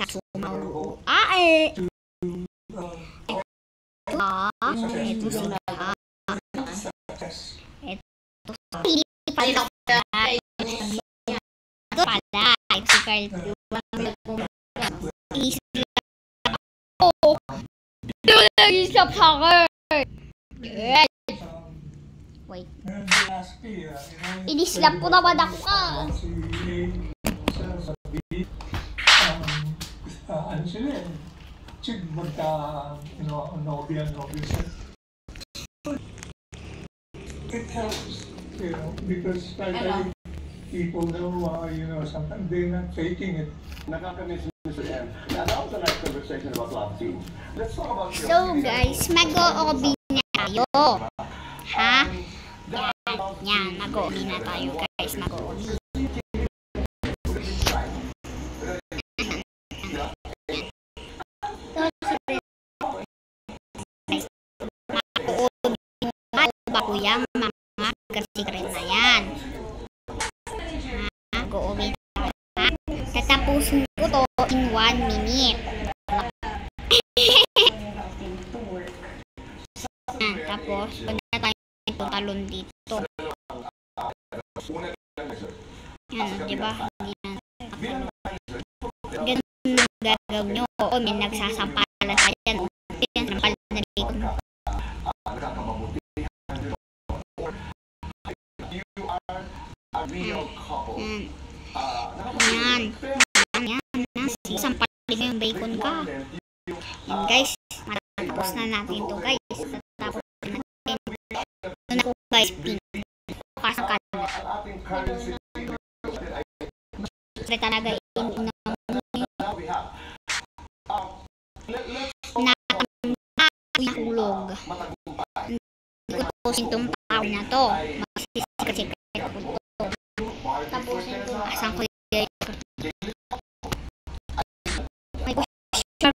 sumauo. Ito sila. Ito hindi pala. Ito pala. Ito si Carl. Nag-isap sa akin. Wait. Inislap ko naman ako ka. Ano sila eh? Chig magka-nobia siya. It helps, because people know, sometimes they're not faking it. Nakakamiss Mr. M. Now, that was a nice conversation about love team. Let's talk about So guys, mag-o-obi na tayo. Ha? Yan, mag-o-obi na tayo guys, mag-o-obi. Yung mga secret na yan. Mag-o-obi tayo. Tatapusin ko to in 1 minute. Tapos, pag na tayo talon dito. Yan, diba? Ganun na gagawin nyo. O, may nagsasampalan tayo yan. Sampal na likod. Yan. Sampalin mo yung bacon ka. Yan guys, matapos na natin ito guys. Tapos na natin. Ito na po guys, pinakasang ka na. Siyempre talaga hulog. Hindi ko tapusin itong tao na to. Masisikat ko ito. Tapusin ito. Asan ko yun? May question.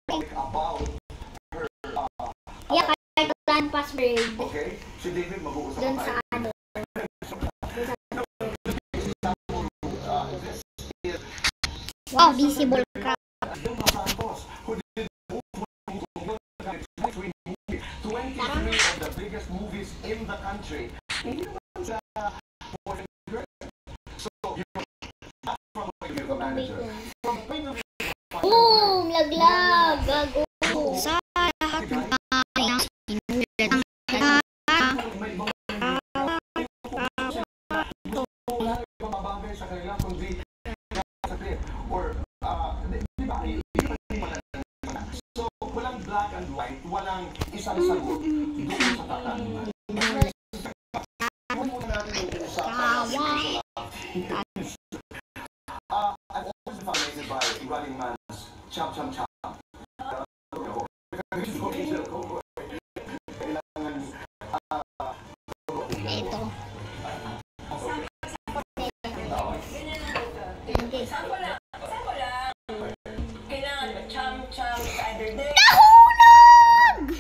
Yeah, kahit ko lang password. Doon sa ano. Wow, visible crap. Boom! Laglag! Gago! Sa lahat ng kanyang sinulat ang so, walang black and white, walang isang sagot doon sa tatanungan. I'm always fascinated by Running Man's Chop Chop Chop. ito. Nahulog!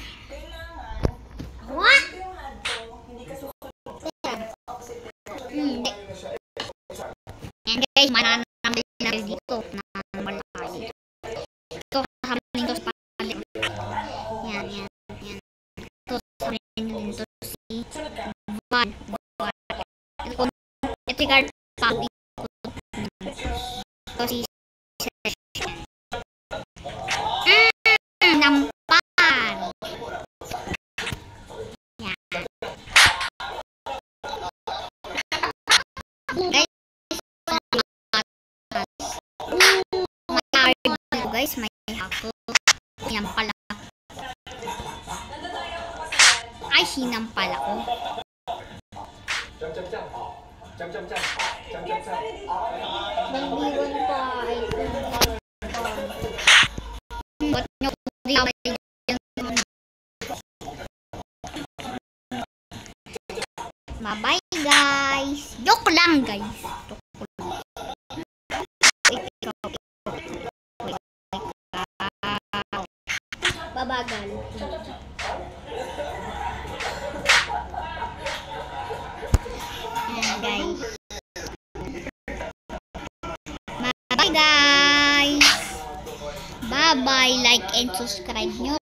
What? Hindi. Yan guys, mananamay na dito na malaki. Ito, sasamalin to sa palit. Yan. Ito, sasamalin dito si Van. Ito si Card Papi. Ito si nampan. Yan. Guys, may hako. Sinampal ako. Ay, sinampal ako. Nagbiwan pa. Ba't nyo kaya bye-bye guys. Joke lang guys. Babagal. Ayan guys. Bye guys. Bye-bye. Like and subscribe nyo.